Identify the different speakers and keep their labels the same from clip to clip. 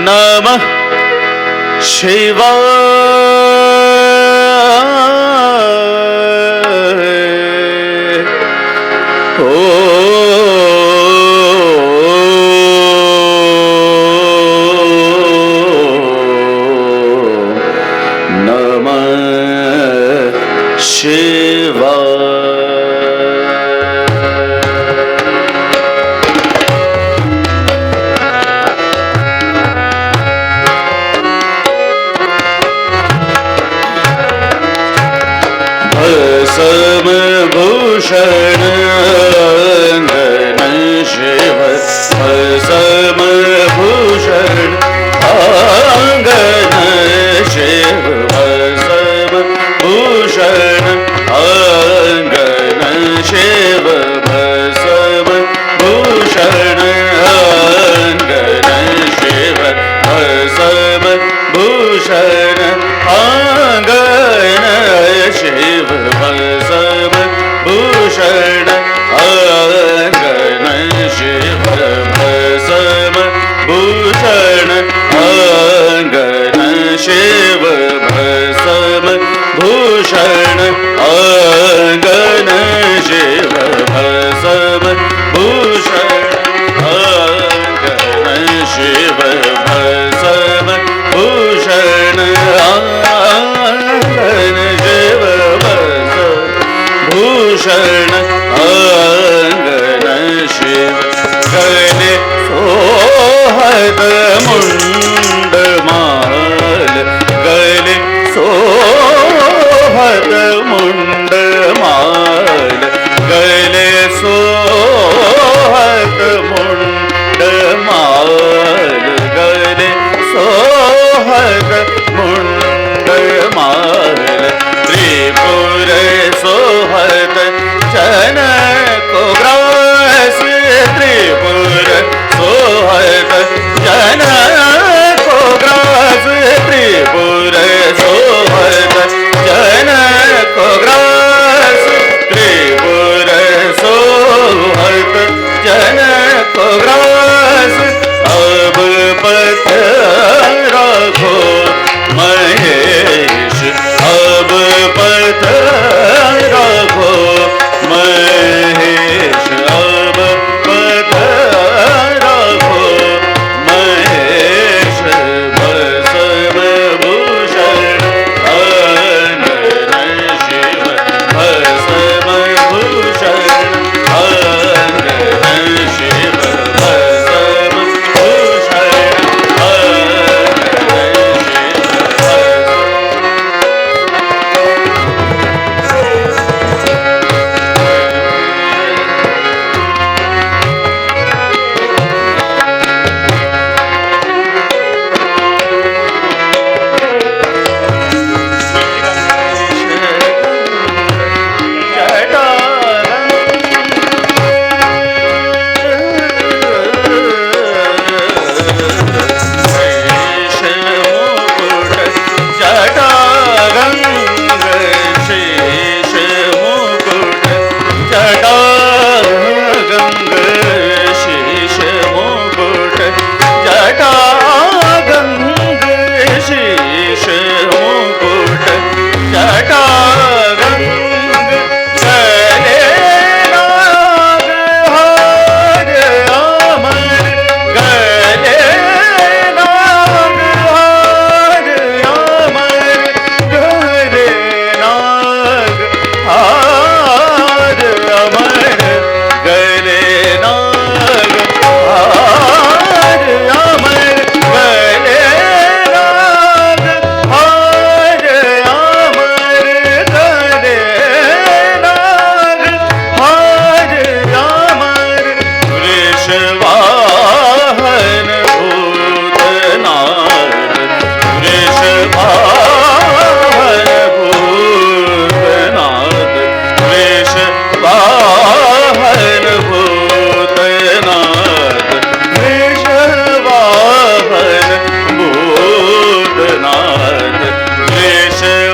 Speaker 1: नमः शिवाय। भूषण शिव भस्म भूषण आंगन शिव भस्म भूषण आंगन शिव भस्म भूषण आंगन शिव भस्म भूषण आंगन शिव भस्म भूषण आंगन शिव भस्म भूषण आंगन शिव भस्म भूषण आंगन शिव भस्म भूषण आंगन शिव भस्म भूषण आंगन शिव भूषण आंगन शिव गले सोहद मुंड माल गले सोहद मुंड माल गले सोहद मुंड माल गले सोहद मुंड माल त्रिपुर सोहद जनक ग्रास त्रिपुर सोहद जनक ग्रास त्रिपुर सोहद जनक ग्रास त्रिपुर सोहद जनक ग्रास अब पथ राखो महेश अब पथ राखो महेश अब पथ राखो महेश भस्म भूषण आंगन शिव भस्म भूषण आंगन शिव भस्म भूषण आंगन
Speaker 2: Krishna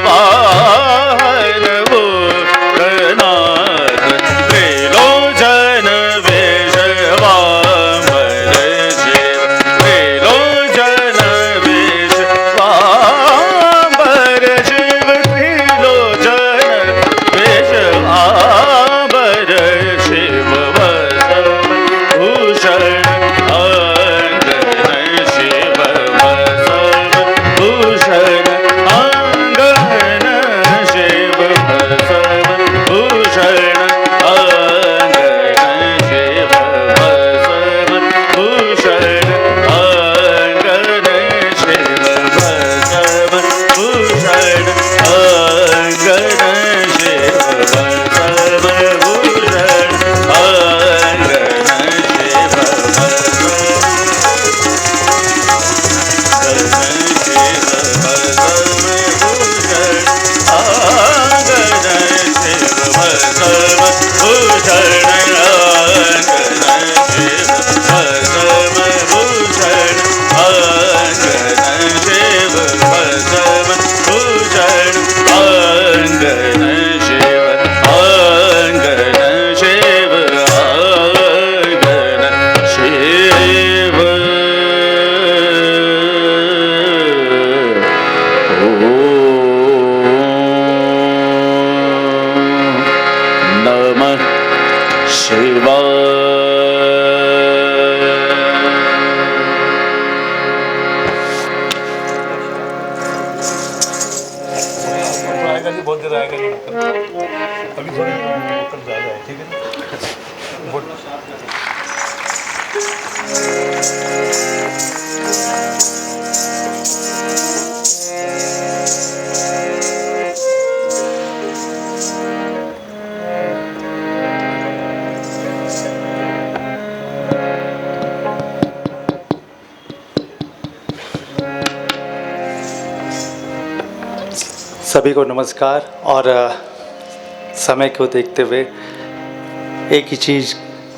Speaker 2: बहुत देर आएगा नहीं, अभी थोड़ी वोकल ज़्यादा है, ठीक है ना।
Speaker 3: सभी को नमस्कार। और समय को देखते हुए एक ही चीज़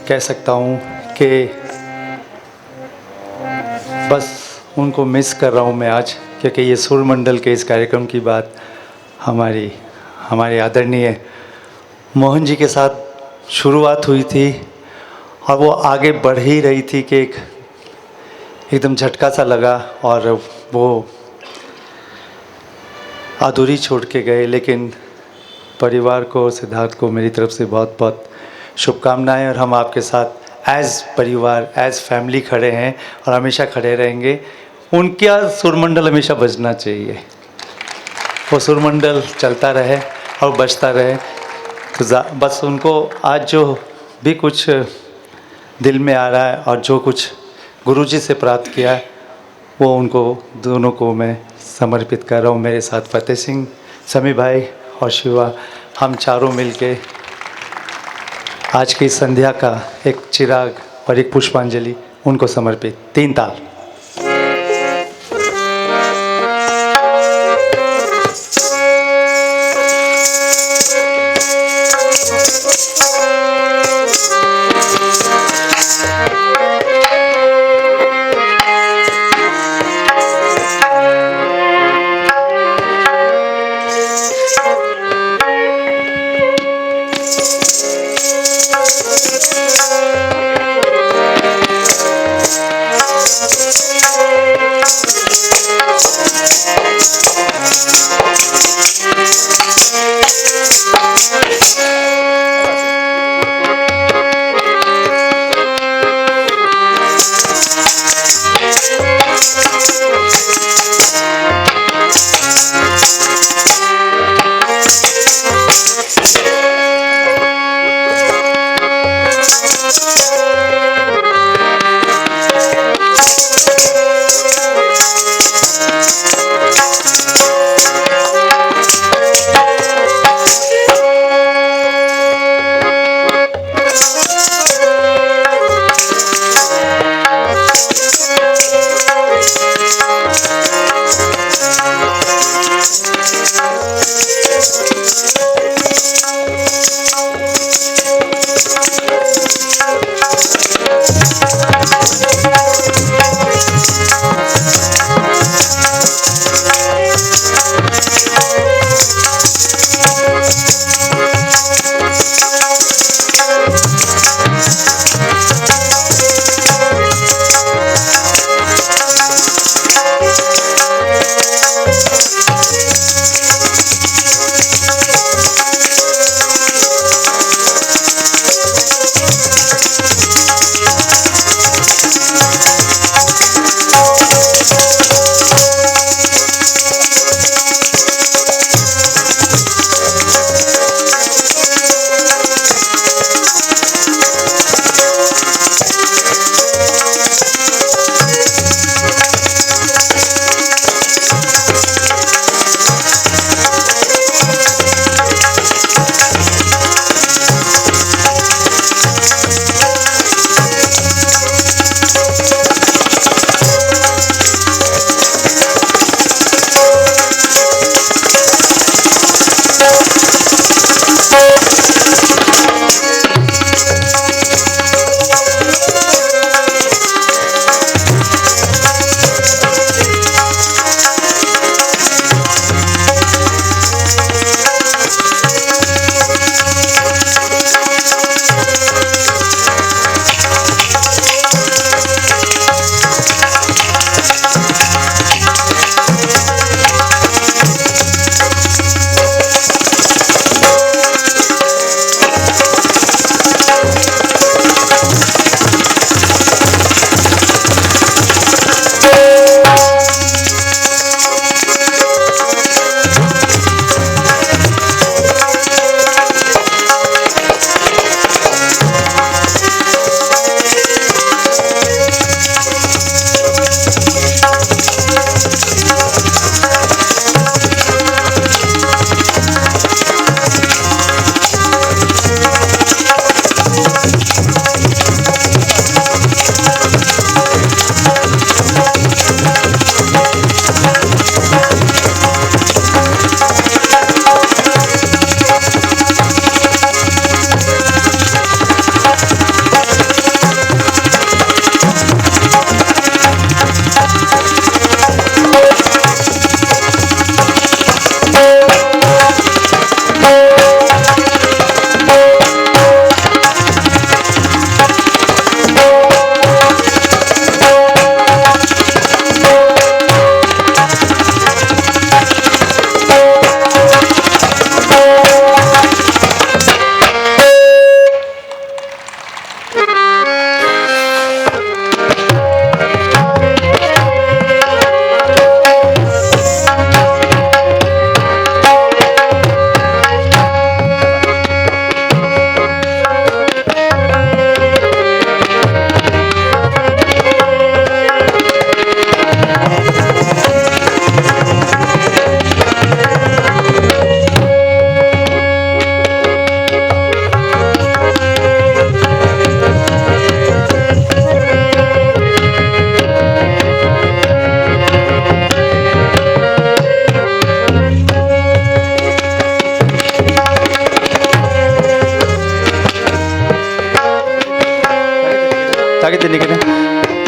Speaker 3: कह सकता हूँ कि बस उनको मिस कर रहा हूँ मैं आज, क्योंकि ये सुर मंडल के इस कार्यक्रम की बात हमारे आदरणीय मोहन जी के साथ शुरुआत हुई थी और वो आगे बढ़ ही रही थी कि एकदम झटका सा लगा और वो अधूरी छोड़ के गए। लेकिन परिवार को, सिद्धार्थ को मेरी तरफ से बहुत बहुत शुभकामनाएं, और हम आपके साथ एज़ परिवार, एज़ फैमिली खड़े हैं और हमेशा खड़े रहेंगे। उनका सुरमंडल हमेशा बजना चाहिए, वो सुरमंडल चलता रहे और बजता रहे। तो बस उनको आज जो भी कुछ दिल में आ रहा है और जो कुछ गुरुजी से प्राप्त किया है, वो उनको दोनों को मैं समर्पित कर रहा हूँ। मेरे साथ फतेह सिंह, समी भाई और शिवा, हम चारों मिलके आज की संध्या का एक चिराग और एक पुष्पांजलि उनको समर्पित। 3 ताल।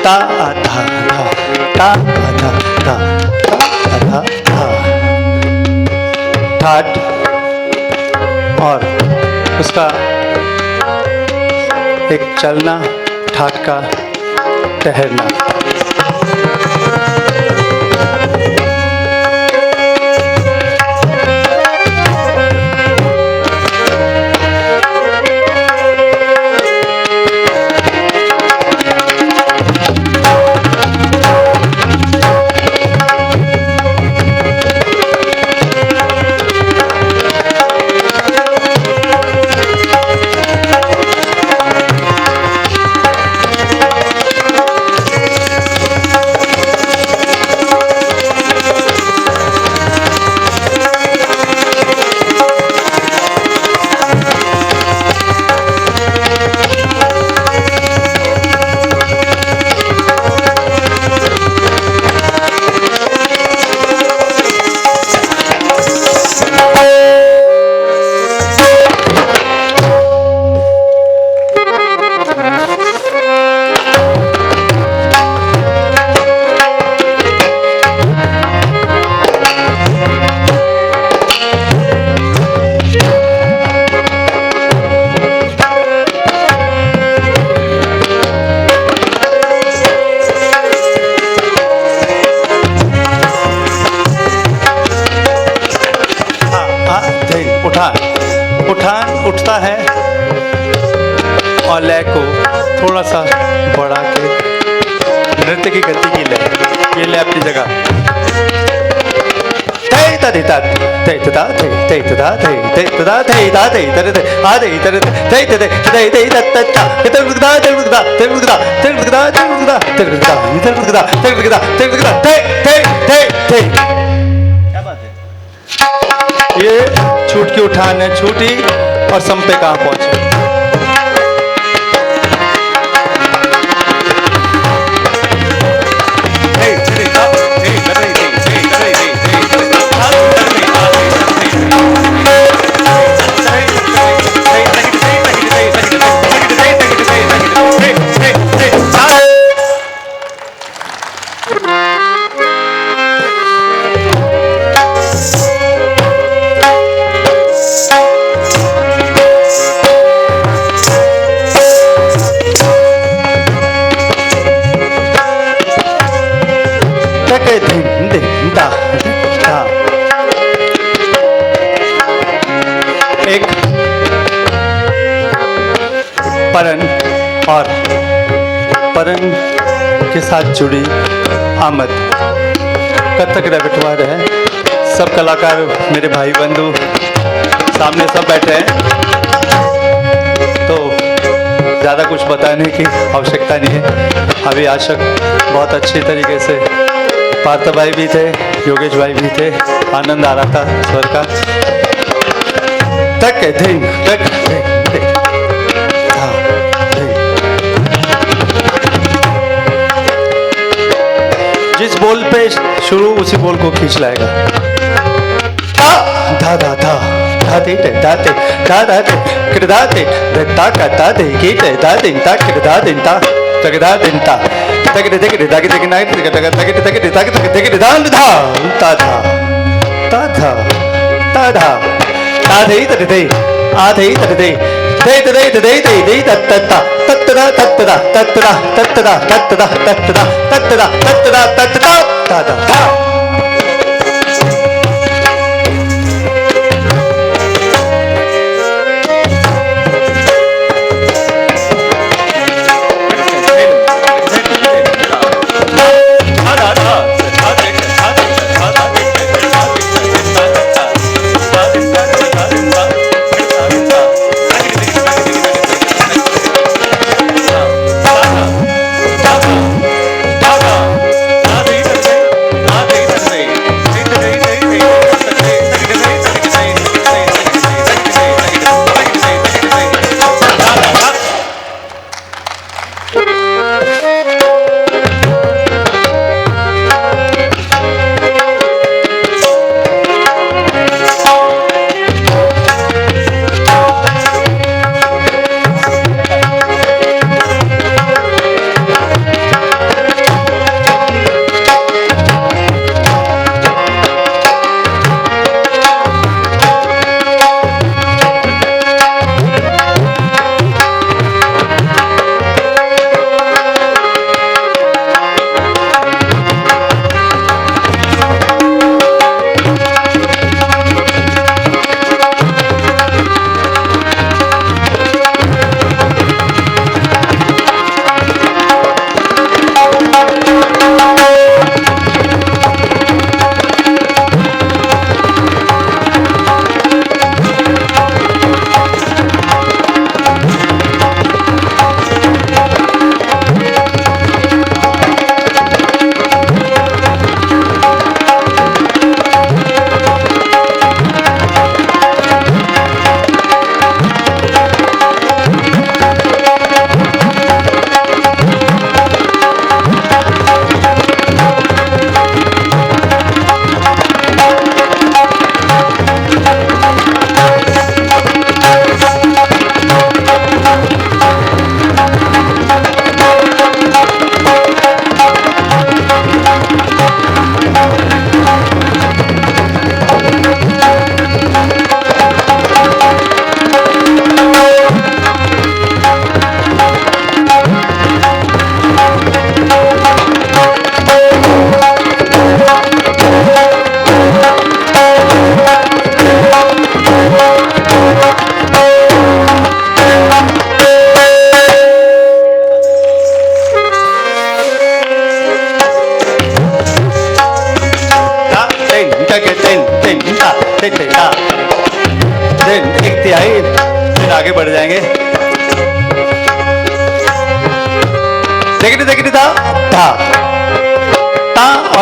Speaker 3: ता धा धा ता धा धा ता धा धा। ठाठ और उसका एक चलना, ठाठ का ठहरना। उठान उठता है और लय को थोड़ा सा बढ़ा के नृत्य की गति की लय, ये लय अपनी जगह। क्या बात है, ये छूट की उठान है, छूटी और सम पे कहाँ पहुंचे। एक परन और परन के साथ जुड़ी आमद कथक रेpertoire है। सब कलाकार मेरे भाई बंधु सामने सब बैठे हैं, तो ज़्यादा कुछ बताने की आवश्यकता नहीं है। अभी आशक बहुत अच्छी तरीके से, पार्थ भाई भी थे, योगेश भाई भी थे, आनंद आ रहा था स्वर का। तक धिंग तक धिंग धिंग धा धिंग। जिस बोल पे शुरू उसी बोल को खींच लाएगा। धा धा धा धा दे धा दे धा धा दे किरदा दे धा का धा दे कीटे धा दिन ता किरदा दिन ता तगदा दिन ता तगड़े तगड़े तगड़े तगड़े नाइट तगड़े तगड़े तगड़े तगड़े तगड़े दान धा ता धा ता धा ता धा आधे तड़े दे आधे तड़े दे दे दे दे दे दे दे तत्ता तत्तरा तत्तरा तत्तरा तत्तरा तत्तरा तत्तरा तत्तरा तत्तरा तत्तरा ता धा धा।
Speaker 1: Radhe
Speaker 3: आगे बढ़ जाएंगे। देखिए धा धा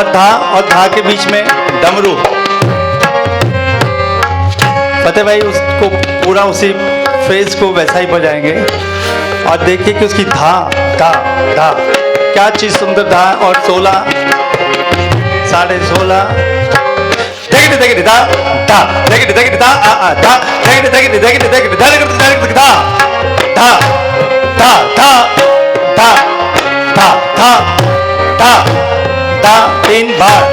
Speaker 3: ता और धा के बीच में डमरू। फतेह भाई उसको पूरा उसी फ्रेज को वैसा ही बजाएंगे और देखिए कि उसकी धा धा धा क्या चीज सुंदर धा और 16 16.5 देखिए धा धा देखिए धा आ धा देखिए धा धा धा धा धा धा धा धा धा 3 बार।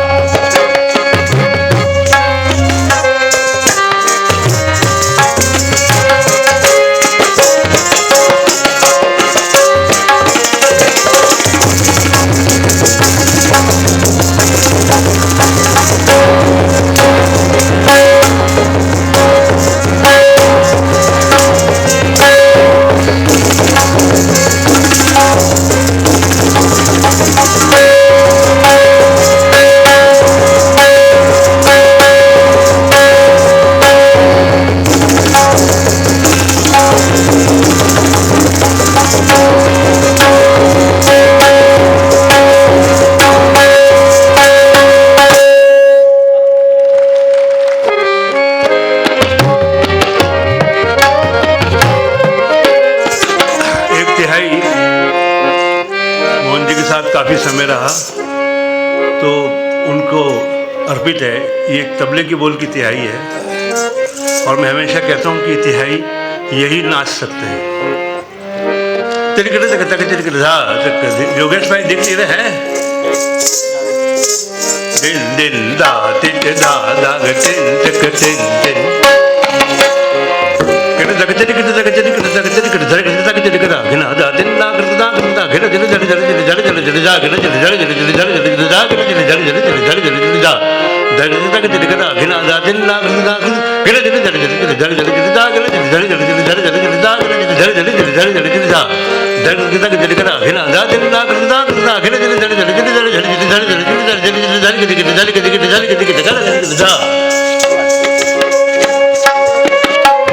Speaker 2: काफ़ी समय रहा तो उनको अर्पित है। ये एक तबले की बोल की तिहाई है और मैं हमेशा कहता हूँ कि तिहाई यही नाच सकते हैं। योगेश भाई दिख नहीं रहे हैं। दिन दिन दा तिट दा दा तिन तक तिन तिन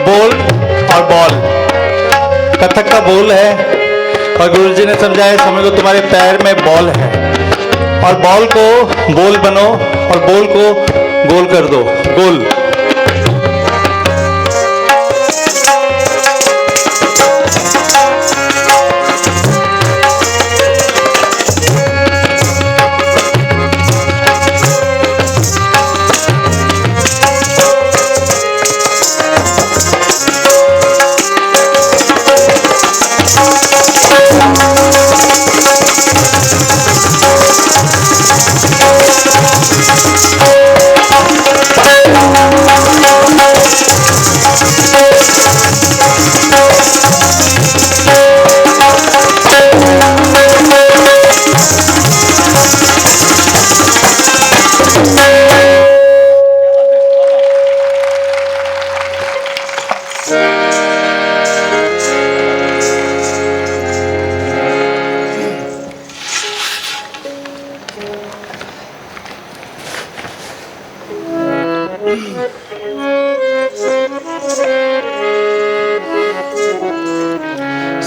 Speaker 3: बोल और बॉल कथक का बोल है और गुरुजी ने समझाया समझ लो तुम्हारे पैर में बॉल है और बॉल को बोल बनो और बोल को गोल कर दो। गोल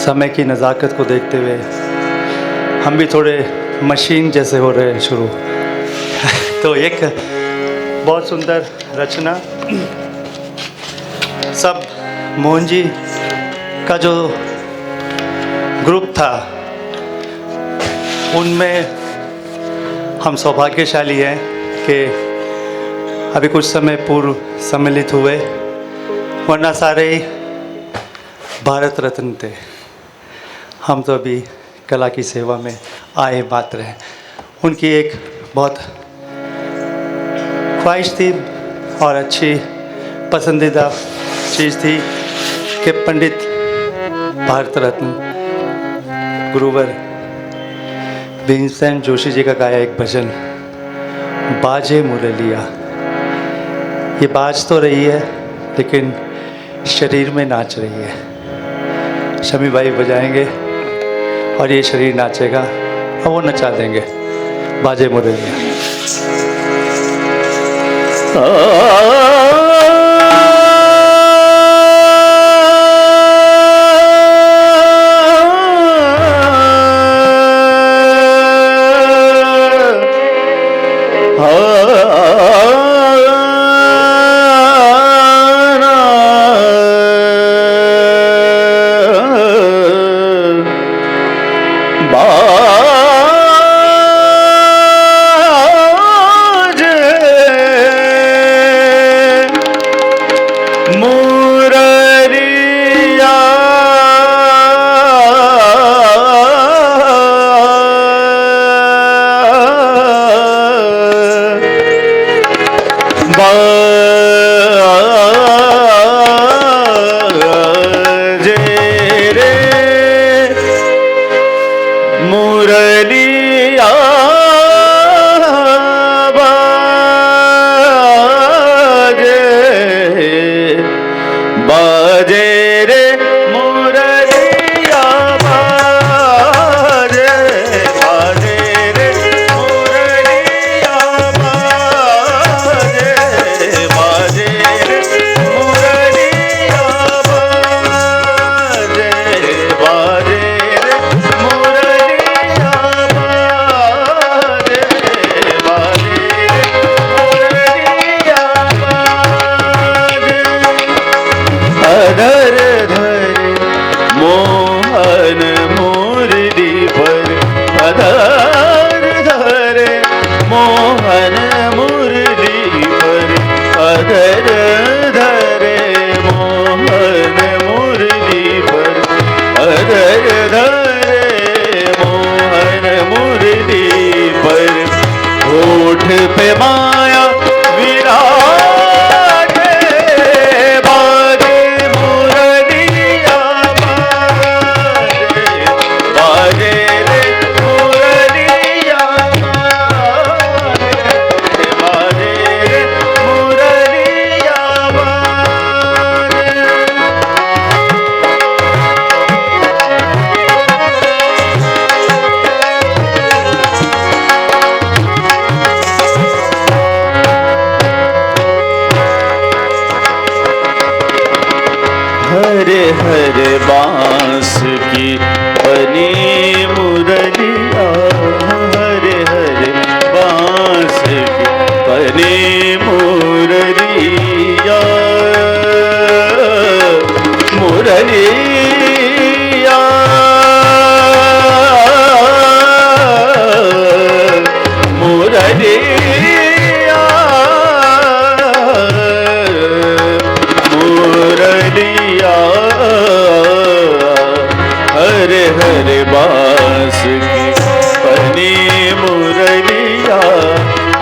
Speaker 3: समय की नज़ाकत को देखते हुए हम भी थोड़े मशीन जैसे हो रहे हैं शुरू। तो एक बहुत सुंदर रचना सब मोहन जी का जो ग्रुप था उनमें हम सौभाग्यशाली हैं कि अभी कुछ समय पूर्व सम्मिलित हुए, वरना सारे ही भारत रत्न थे। हम तो अभी कला की सेवा में आए मात्र हैं। उनकी एक बहुत ख्वाहिश थी और अच्छी पसंदीदा चीज़ थी कि पंडित भारत रत्न गुरुवर भीमसेन जोशी जी का गाया एक भजन बाजे मुरलिया। ये बाज तो रही है लेकिन शरीर में नाच रही है। शमी भाई बजाएंगे और ये शरीर नाचेगा और वो नचा देंगे बाजे मुरलिया।
Speaker 1: मोहन मुरली पर अधर धरे मोहन मुरली पर अधर धरे मोहन मुरली पर होठ पे माया विराजे बाजे मुरलिया बाजे रे मुरलिया बाजे रे मुरलिया हरे हरे बांस की बनी मुरलिया हरे हरे बांस की बनी मुरलिया मुरलिया मुरलिया मुरलिया हरे हरे बांस की बनी मुरलिया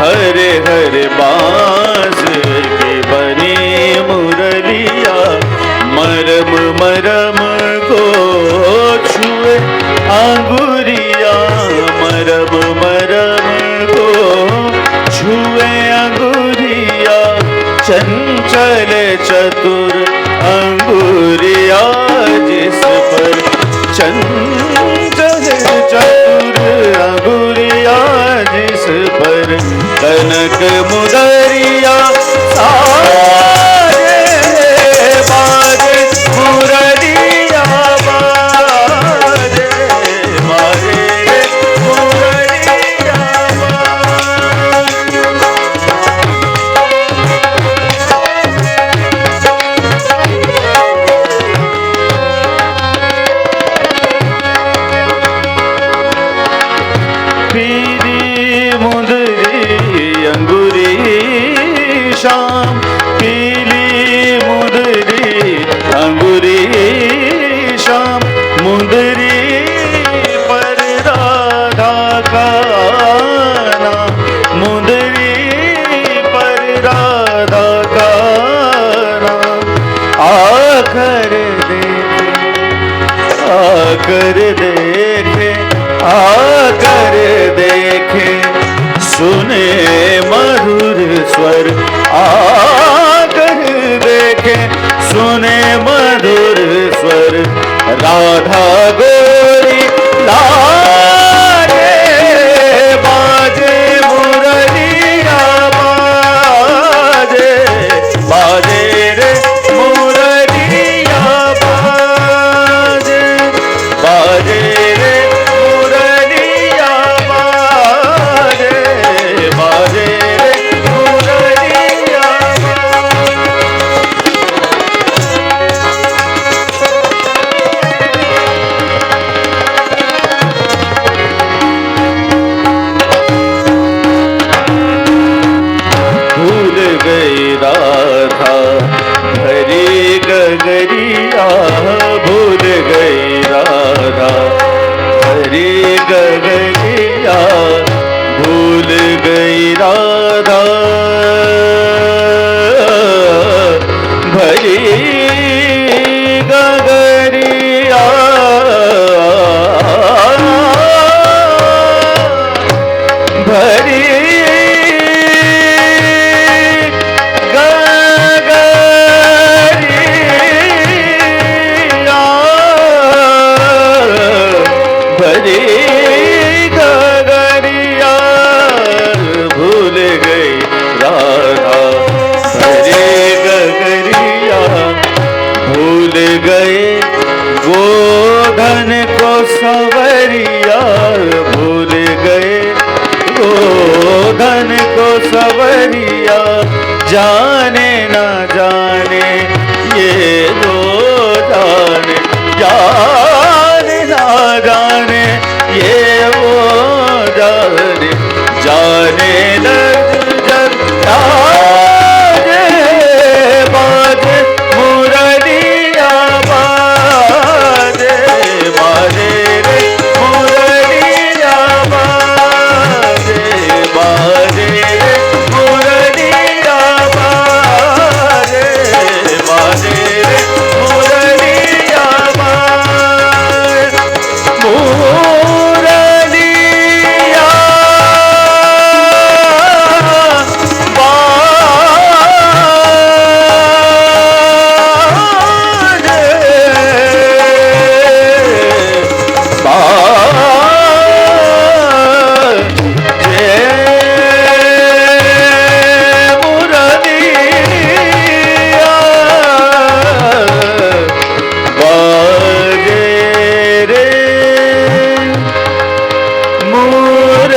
Speaker 1: हरे हरे बांस की बनी मुरलिया मरम मरम को छुए अंगुरिया मरम मरम को छुए अंगुरिया चंचल चतुर अंगुरिया जिस पर चंचल चतुर अंगुरिया जिस पर कनक मुदरिया सारे बाजे मुरलिया बाजे बाजे मुरलिया पीली मुदरी अंगूरी शाम पीली मुदरी अंगूरी शाम मुदरी पर राधा का नाम मुदरी पर राधा का नाम आकर देखे आकर देखे सुने मधुर स्वर आकर देखे सुने मधुर स्वर राधा गोरी लागे बाजे मुरलिया बाजे बाजे रे मुरलिया बाजे बाजे रे मुरलिया बाजे बाजे रे मुरलिया भूल गई राधा भरी गगरिया भूल गई राधा भरी गगरिया भूल गई राधा भरी गगरिया भरी भरी गगरिया भूल गई राधा भरी गगरिया भूल गए गोधन को सवरिया भूल गए गोधन को सवरिया जाने ना जाने ये दो जाने जाने ना जाने ये वो जाने जाने लगे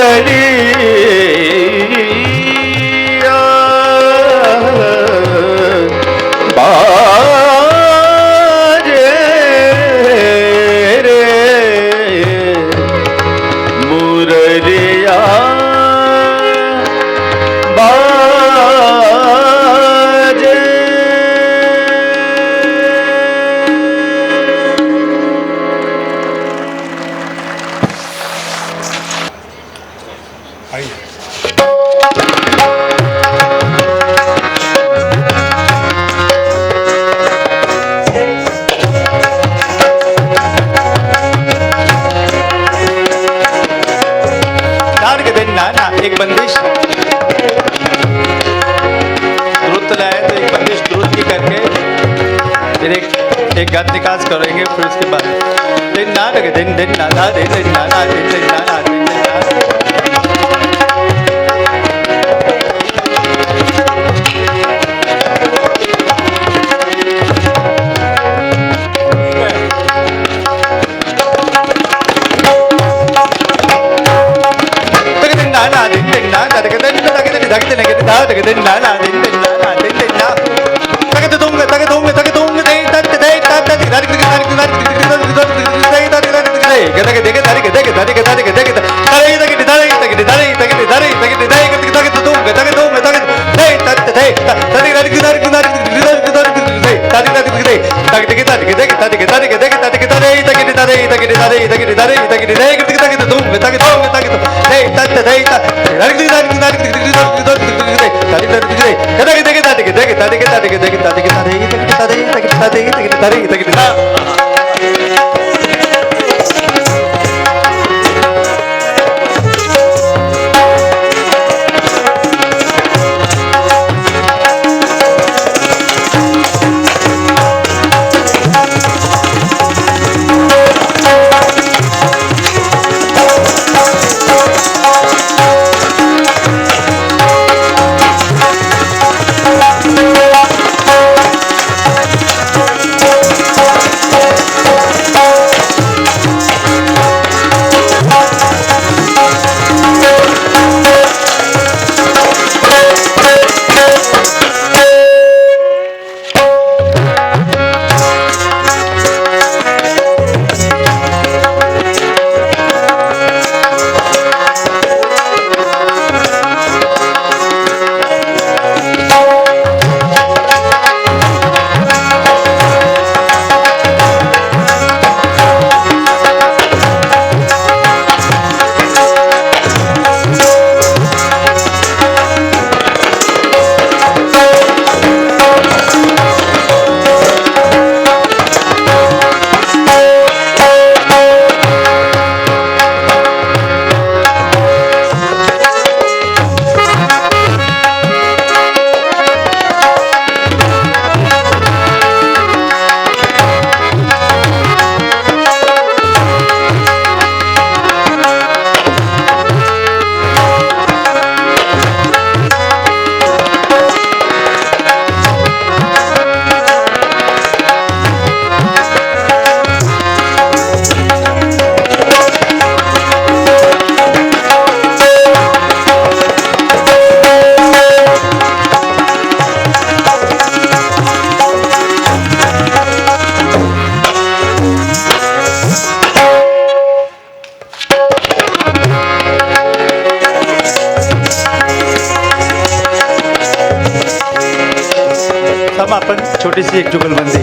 Speaker 1: मुरलिया बाजे रे मुरलिया बाजे।
Speaker 3: एक बंदिश द्रुत लाए तो एक बंदिश द्रुत की करके फिर एक गद निकास करेंगे, फिर उसके बाद दिन ना लगे दिन दिन ना ना दिन दिन ना ना दिन दिन ना ना दिन दिन ना। समापन छोटी सी एक जुगलबंदी।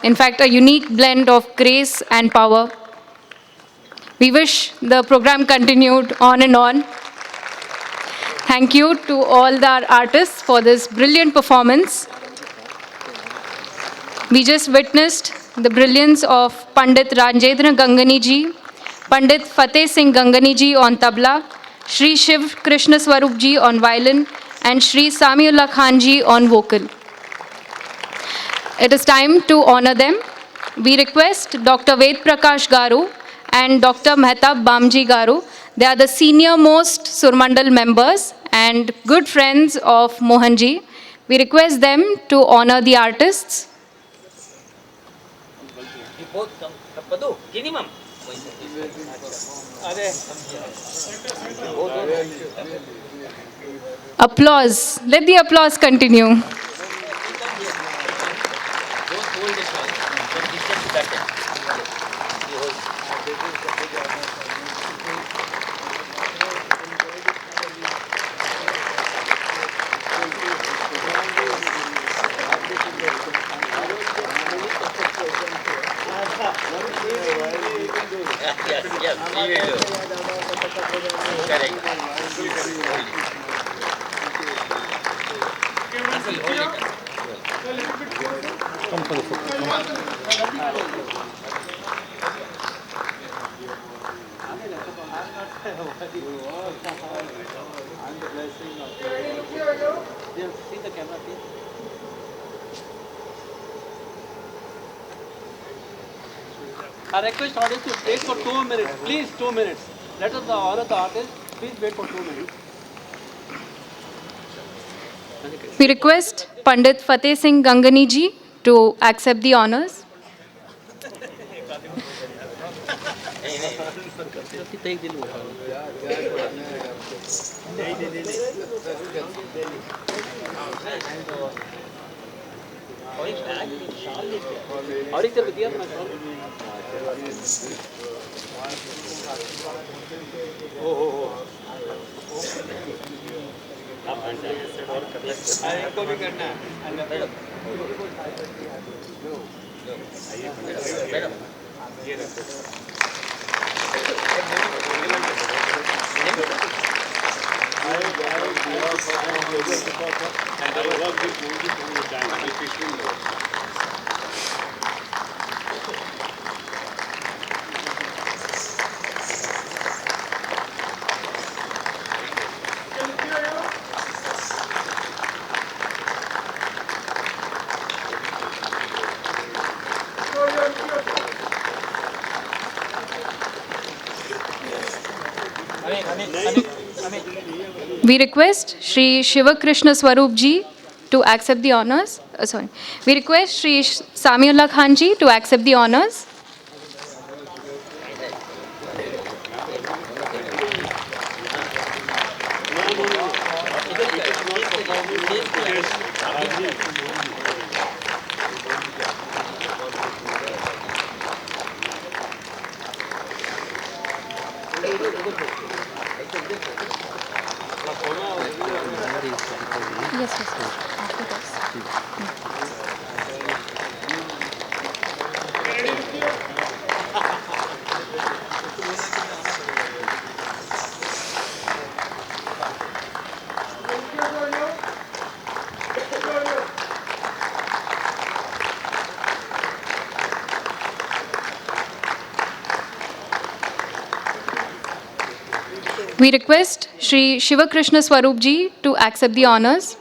Speaker 4: In fact, a unique blend of grace and power. We wish the program continued on and on. Thank you to all the artists for this brilliant performance. We just witnessed the brilliance of Pandit Ranjendra Gangani ji, Pandit Fateh Singh Gangani ji on tabla, Shri Shiv Krishna Swarup ji on violin, and Shri Samiullah Khan ji on vocal. It is time to honor them. We request Dr. Ved Prakash Garu and Dr. Mehtab Bamji Garu. They are the senior most Surmandal members and good friends of Mohanji. We request them to honor the artists. Applause. Let the applause continue.
Speaker 5: I request audience to wait for 2 minutes. Please, 2 minutes. Let us honor the artist. Please wait for 2 minutes.
Speaker 4: We request Pandit Fateh Singh Gangani ji to accept the honors.
Speaker 5: और एक दिया अपना इनको भी करना है
Speaker 4: We request Shri Shiva Krishna Swarup ji to accept the honors. We request Shri Samiullah Khan ji to accept the honors. Yes, after this. We request Shri Shivakrishna Swarup ji to accept the honors.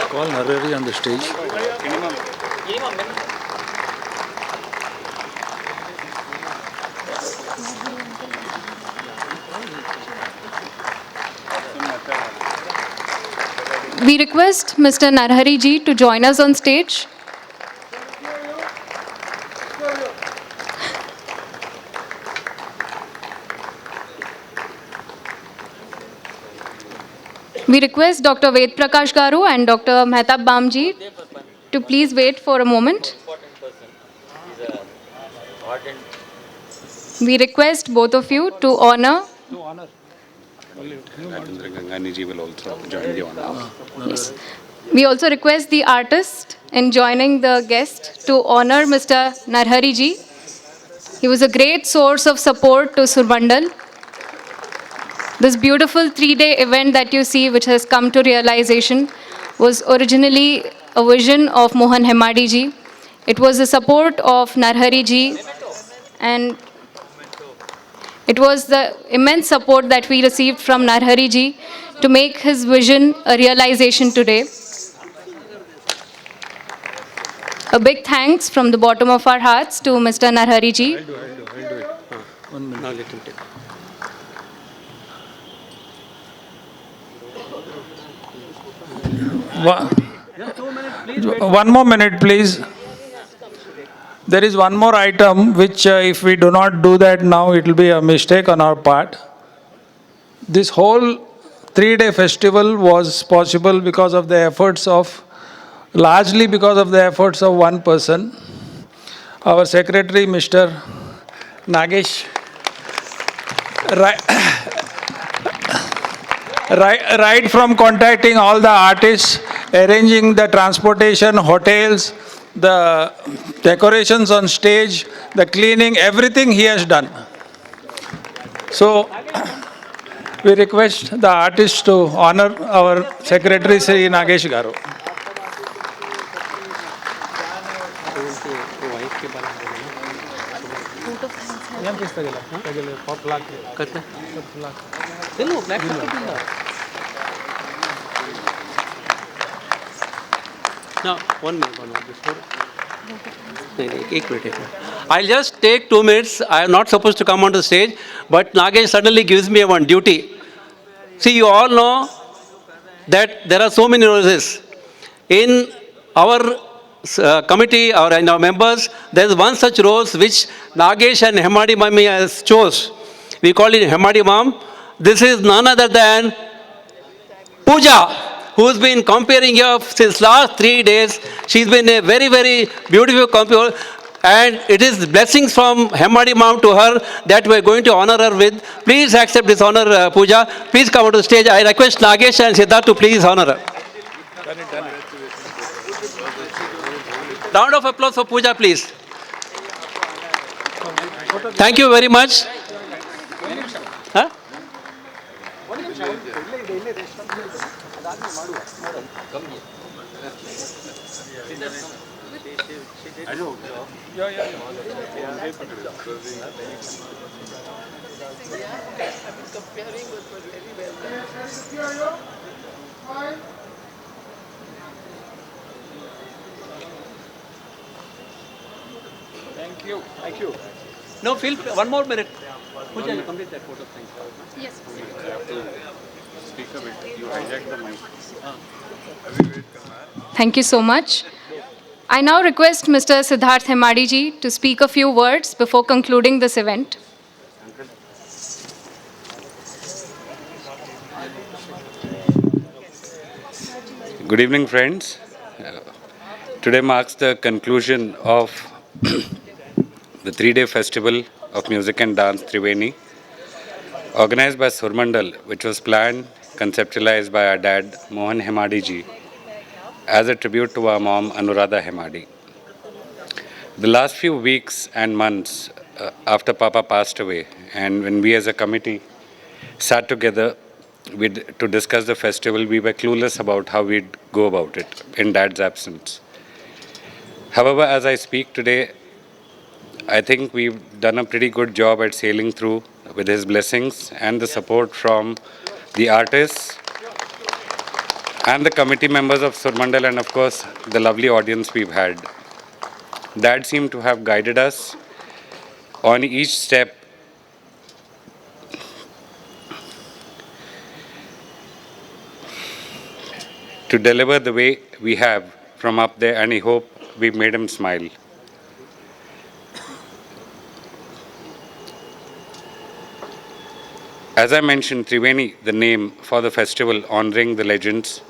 Speaker 6: Call Narari on the stage.
Speaker 4: We request Mr. Narhari ji to join us on stage. We request Dr. Ved Prakash Garu and Dr. Mehtab Bamji to please wait for a moment. We request both of you to honor.
Speaker 7: Rajendra Gangani ji will also join the honor.
Speaker 4: Yes. We also request the artist in joining the guest to honor Mr. Narhari ji. He was a great source of support to Surmandal. This beautiful 3-day event that you see, which has come to realization, was originally a vision of Mohan Hemadi ji. It was the support of Narhari ji, and it was the immense support that we received from Narhari ji to make his vision a realization today. A big thanks from the bottom of our hearts to Mr. Narhari ji.
Speaker 6: I'll do it. 1 minute.
Speaker 5: Now let him take.
Speaker 8: One more minute, please. There is one more item which, if we do not do that now, it will be a mistake on our part. This whole 3-day festival was possible because of the efforts of, largely because of the efforts of one person, our secretary, Mr. Nagesh. Right from contacting all the artists, arranging the transportation, hotels, the decorations on stage, the cleaning, everything he has done. So, we request the artists to honor our secretary, Sri Nagesh Garu.
Speaker 5: Now, 1 minute. I'll just take 2 minutes. I am not supposed to come on the stage, but Nagesh suddenly gives me one duty. See, you all know that there are so many roses. In our committee or in our members, there is one such rose which Nagesh and Hemadi Mami has chose. We call it Hemadi Mam. This is none other than Pooja, who's been comparing here since last 3 days. She's been a very, very beautiful compare, and it is blessings from Hemadi Mam to her that we're going to honor her with. Please accept this honor, Pooja. Please come to the stage. I request Nagesh and Siddharth to please honor her. Round of applause for Pooja, please. Thank you very much. Huh? Thank you. No, feel 1 more minute. Pooja, you complete that photo. Thank you.
Speaker 4: Yes.
Speaker 7: Speak a bit. You hijack the mic.
Speaker 4: Thank you so much. I now request Mr. Siddharth Hemadi ji to speak a few words before concluding this event.
Speaker 7: Good evening, friends. Today marks the conclusion of the 3-day festival of music and dance Triveni, organized by Surmandal, which was planned, conceptualized by our dad Mohan Hemadi ji as a tribute to our mom Anuradha Hemadi. The last few weeks and months after Papa passed away, and when we as a committee sat together to discuss the festival, we were clueless about how we'd go about it in Dad's absence. However, as I speak today, I think we've done a pretty good job at sailing through with his blessings and the support from the artists and the committee members of Surmandal, and of course the lovely audience we've had. Dad seemed to have guided us on each step to deliver the way we have from up there, and I hope we've made him smile. As I mentioned, Triveni, the name for the festival honoring the legends,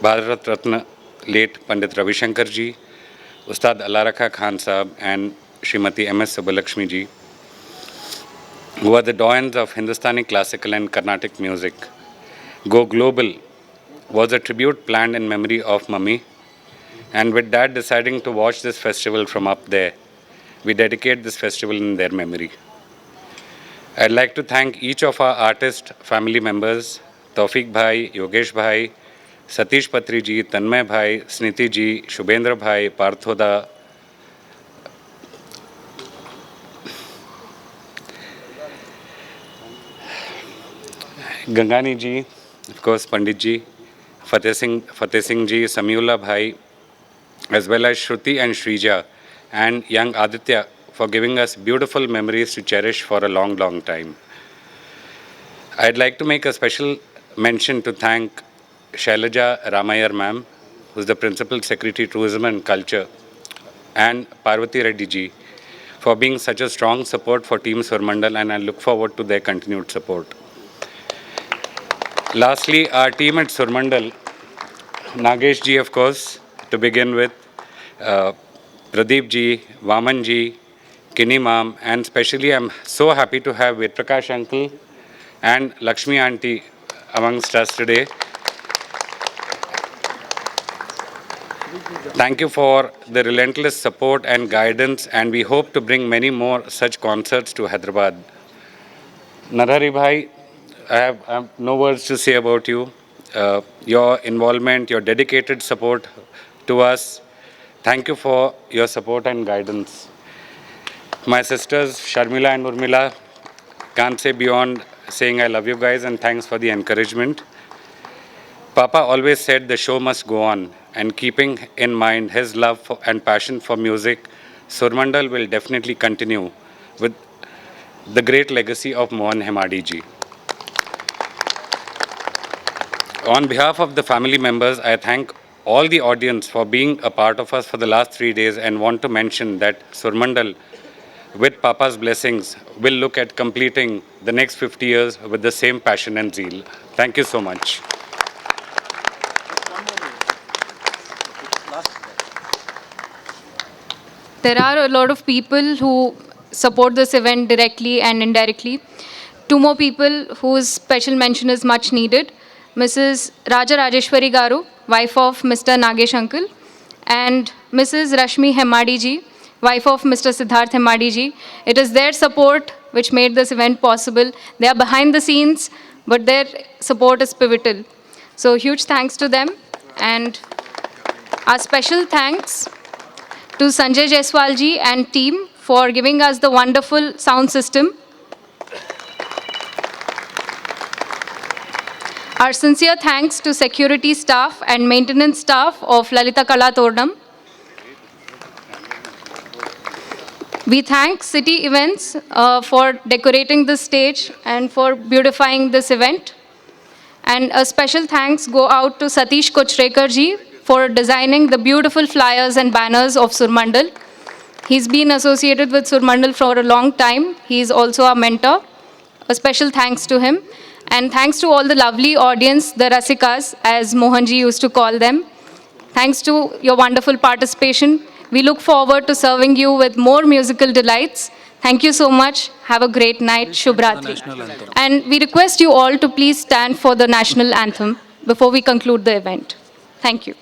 Speaker 7: Bharat Ratna, late Pandit Ravi Shankar ji, Ustad Allah Rakha Khan Sahab, and Srimati M.S. Subbalakshmi ji, who are the doyens of Hindustani classical and Carnatic music. Go Global was a tribute planned in memory of Mummy, and with Dad deciding to watch this festival from up there, we dedicate this festival in their memory. I'd like to thank each of our artist family members, Taufiq Bhai, Yogesh Bhai, Satish Patri ji, Tanmay Bhai, Sniti ji, Shubhendra Bhai, Parthoda, Gangani ji, of course Pandit ji, Fateh Singh ji, Samiullah Bhai, as well as Shruti and Shrija and young Aditya for giving us beautiful memories to cherish for a long, long time. I'd like to make a special mention to thank Shailaja Ramayar ma'am, who's the Principal Secretary Tourism and Culture, and Parvati Reddy ji for being such a strong support for Team Surmandal, and I look forward to their continued support. Lastly, our team at Surmandal, Nagesh ji, of course, to begin with, Pradeep ji, Vaman ji, Kini ma'am, and especially I'm so happy to have Ved Prakash uncle and Lakshmi auntie amongst us today. Thank you for the relentless support and guidance, and we hope to bring many more such concerts to Hyderabad. Narhari Bhai, I have no words to say about you. Your involvement, your dedicated support to us. Thank you for your support and guidance. My sisters, Sharmila and Urmila, can't say beyond saying I love you guys and thanks for the encouragement. Papa always said the show must go on, and keeping in mind his love and passion for music, Surmandal will definitely continue with the great legacy of Mohan Hemadi ji. On behalf of the family members, I thank all the audience for being a part of us for the last 3 days, and want to mention that Surmandal, with Papa's blessings, will look at completing the next 50 years with the same passion and zeal. Thank you so much.
Speaker 4: There are a lot of people who support this event directly and indirectly. 2 more people whose special mention is much needed. Mrs. Raja Rajeshwari Garu, wife of Mr. Nagesh uncle, and Mrs. Rashmi Hemadi ji, wife of Mr. Siddharth Hemadi ji. It is their support which made this event possible. They are behind the scenes, but their support is pivotal. So huge thanks to them, and our special thanks to Sanjay Jaiswal ji and team for giving us the wonderful sound system. Our sincere thanks to security staff and maintenance staff of Lalita Kala Tordam. We thank City Events for decorating the stage and for beautifying this event. And a special thanks go out to Satish Kochrekar ji for designing the beautiful flyers and banners of Surmandal. He's been associated with Surmandal for a long time. He's also our mentor. A special thanks to him. And thanks to all the lovely audience, the Rasikas, as Mohanji used to call them. Thanks to your wonderful participation. We look forward to serving you with more musical delights. Thank you so much. Have a great night. Shubhratri. And we request you all to please stand for the national anthem before we conclude the event. Thank you.